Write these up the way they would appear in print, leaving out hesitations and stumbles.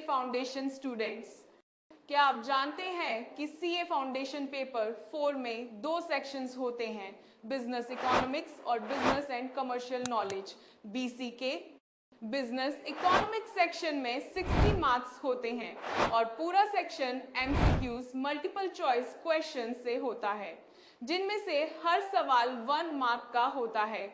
Foundation students, क्या आप जानते हैं कि सीए फाउंडेशन पेपर 4 में 2 सेक्शंस होते हैं, बिजनेस इकोनॉमिक्स और business and commercial knowledge BCK. Business economics section में 60 मार्क्स होते हैं और पूरा section MCQs multiple choice question से होता है, जिनमें से हर सवाल 1 मार्क का होता है।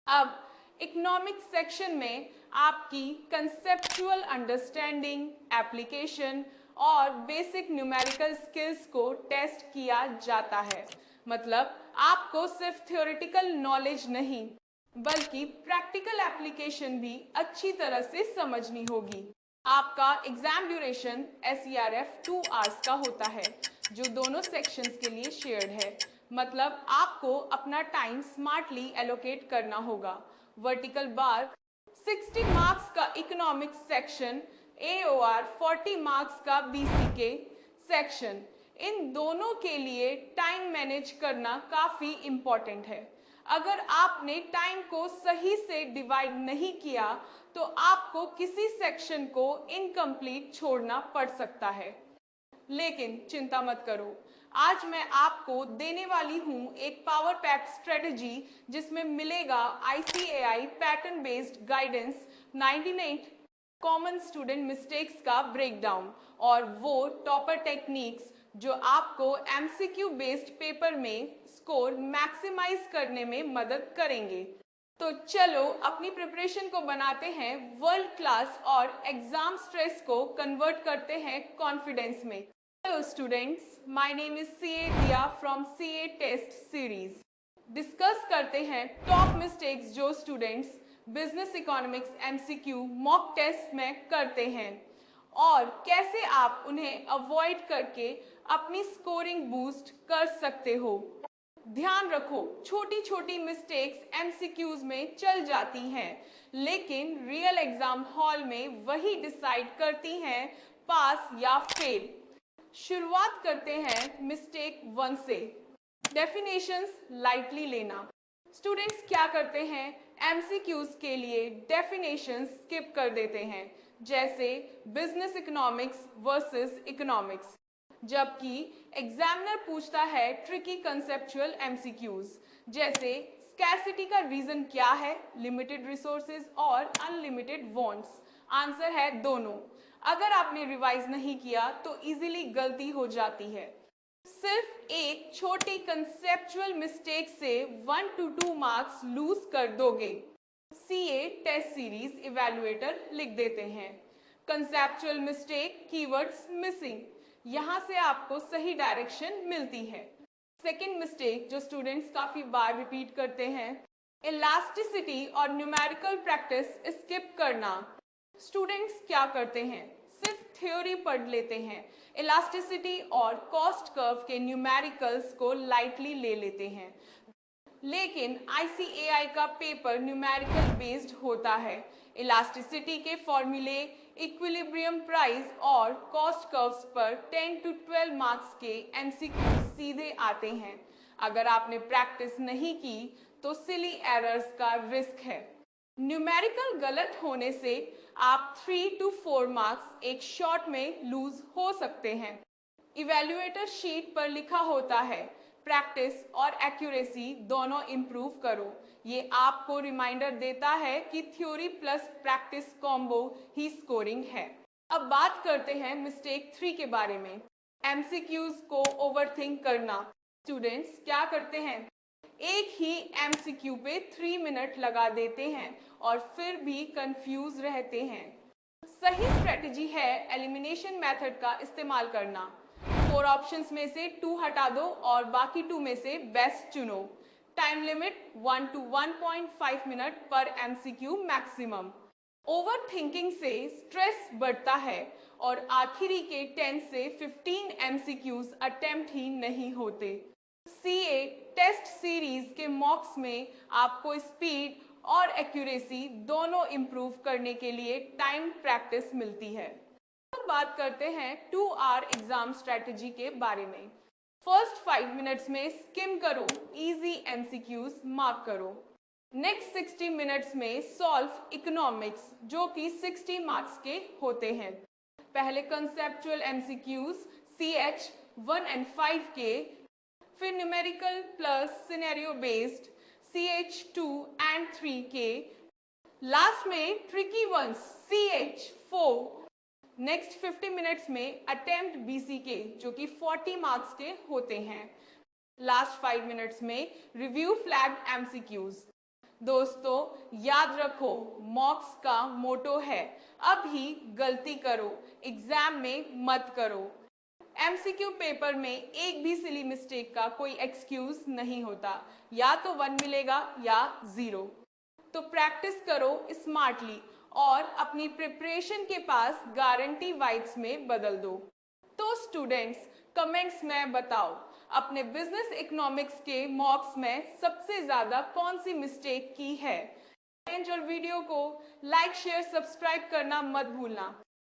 अब इकोनॉमिक्स सेक्शन में आपकी कंसेप्चुअल अंडरस्टैंडिंग, एप्लीकेशन और बेसिक न्यूमेरिकल स्किल्स को टेस्ट किया जाता है। मतलब आपको सिर्फ थ्योरेटिकल नॉलेज नहीं बल्कि प्रैक्टिकल एप्लीकेशन भी अच्छी तरह से समझनी होगी। आपका एग्जाम ड्यूरेशन SERF 2 आवर्स का होता है, जो दोनों सेक्शंस के लिए शेयर्ड है। मतलब आपको अपना टाइम स्मार्टली एलोकेट करना होगा। वर्टिकल बार 60 मार्क्स का इकोनॉमिक्स सेक्शन, AOR 40 मार्क्स का BCK सेक्शन, इन दोनों के लिए टाइम मैनेज करना काफ़ी इम्पॉर्टेंट है। अगर आपने टाइम को सही से डिवाइड नहीं किया तो आपको किसी सेक्शन को इनकम्प्लीट छोड़ना पड़ सकता है। लेकिन चिंता मत करो, आज मैं आपको देने वाली हूं एक पावर पैक्ड स्ट्रेटजी जिसमें मिलेगा ICAI pattern based guidance, 99 common student mistakes का ब्रेकडाउन और वो टॉपर टेक्निक्स जो आपको MCQ बेस्ड पेपर में स्कोर मैक्सिमाइज करने में मदद करेंगे। तो चलो अपनी प्रिपरेशन को बनाते हैं वर्ल्ड क्लास और एग्जाम स्ट्रेस को कन्वर्ट करते हैं कॉन्फिडेंस में। Hello students, my name is CA Dia from CA Test Series। Discuss करते हैं टॉप मिस्टेक्स जो students business economics MCQ mock test में करते हैं और कैसे आप उन्हें अवॉइड करके अपनी स्कोरिंग बूस्ट कर सकते हो। ध्यान रखो, छोटी छोटी मिस्टेक्स MCQs में चल जाती हैं, लेकिन रियल एग्जाम हॉल में वही डिसाइड करती हैं पास या फेल। शुरुआत करते हैं मिस्टेक 1 से, डेफिनेशंस लाइटली लेना। स्टूडेंट्स क्या करते हैं, MCQs के लिए डेफिनेशंस स्किप कर देते हैं, जैसे बिजनेस इकोनॉमिक्स वर्सेस इकोनॉमिक्स, जबकि एग्जामिनर पूछता है ट्रिकी कंसेप्चुअल MCQs, जैसे स्कैरसिटी का रीजन क्या है, लिमिटेड रिसोर्सेज और अनलिमिटेड वांट्स। आंसर है दोनों। अगर आपने रिवाइज नहीं किया तो इजीली गलती हो जाती है। सिर्फ एक छोटी कंसेप्चुअल मिस्टेक से 1 to 2 मार्क्स लूज कर दोगे। CA टेस्ट सीरीज इवैल्यूएटर लिख देते हैं, कंसेप्चुअल मिस्टेक कीवर्ड्स मिसिंग, यहाँ से आपको सही डायरेक्शन मिलती है। सेकेंड मिस्टेक जो स्टूडेंट्स काफी बार रिपीट करते हैं, इलास्टिसिटी और न्यूमेरिकल प्रैक्टिस स्किप करना। स्टूडेंट्स क्या करते हैं, सिर्फ थ्योरी पढ़ लेते हैं, इलास्टिसिटी और कॉस्ट कर्व के न्यूमेरिकल्स को लाइटली ले लेते हैं। लेकिन ICAI का पेपर न्यूमेरिकल बेस्ड होता है। इलास्टिसिटी के फॉर्मूले, इक्विलिब्रियम प्राइस और कॉस्ट कर्व्स पर 10 to 12 मार्क्स के MCQ सीधे आते हैं। अगर आपने प्रैक्टिस नहीं की तो सिली एरर्स का रिस्क है। न्यूमेरिकल गलत होने से आप 3 to 4 मार्क्स एक शॉट में लूज हो सकते हैं। इवैल्यूएटर शीट पर लिखा होता है प्रैक्टिस और एक्यूरेसी दोनों इंप्रूव करो। ये आपको रिमाइंडर देता है कि थ्योरी प्लस प्रैक्टिस कॉम्बो ही स्कोरिंग है। अब बात करते हैं मिस्टेक 3 के बारे में, MCQs को ओवरथिंक करना। स्टूडेंट्स क्या करते हैं, एक ही MCQ पे 3 मिनट लगा देते हैं और फिर भी कंफ्यूज रहते हैं। सही स्ट्रेटजी है एलिमिनेशन मेथड का इस्तेमाल करना। 4 ऑप्शंस में से 2 हटा दो और बाकी 2 में से बेस्ट चुनो। टाइम लिमिट 1 to 1.5 मिनट पर MCQ मैक्सिमम। ओवर थिंकिंग से स्ट्रेस बढ़ता है और आखिरी के 10 से 15 MCQs अटेम्प्ट ही नहीं होते। CA टेस्ट सीरीज के मॉक्स में आपको स्पीड और एक्यूरेसी दोनों इंप्रूव करने के लिए टाइम प्रैक्टिस मिलती है। अब बात करते हैं 2 आवर एग्जाम स्ट्रेटजी के बारे में। फर्स्ट 5 मिनट्स में स्किम करो, इजी MCQs मार्क करो। नेक्स्ट 60 मिनट्स में सॉल्व इकोनॉमिक्स जो कि 60 मार्क्स के होते हैं। पहले कंसेप्चुअल एमसीक्यूज CH 1 एंड 5 के, फिर numerical plus scenario based CH 2 and 3 के, लास्ट में tricky ones CH 4। Next 50 minutes में अटेम्प्ट BC के, जो कि 40 मार्क्स के होते हैं। लास्ट 5 मिनट्स में रिव्यू फ्लैग्ड एमसीक्यूज। दोस्तों याद रखो, मॉक्स का मोटो है अभी गलती करो, एग्जाम में मत करो। एमसीक्यू पेपर में एक भी सिली मिस्टेक का कोई एक्सक्यूज नहीं होता, या तो 1 मिलेगा या 0। तो प्रैक्टिस करो स्मार्टली और अपनी प्रिपरेशन के पास गारंटी वाइब्स में बदल दो। तो स्टूडेंट्स कमेंट्स में बताओ, अपने बिजनेस इकोनॉमिक्स के मॉक्स में सबसे ज्यादा कौन सी मिस्टेक की है। और वीडियो को लाइक शेयर सब्सक्राइब करना मत भूलना।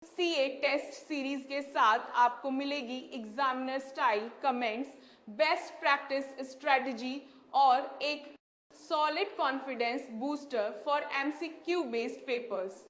CA टेस्ट सीरीज के साथ आपको मिलेगी examiner style comments, best practice strategy और एक solid confidence booster for MCQ based papers.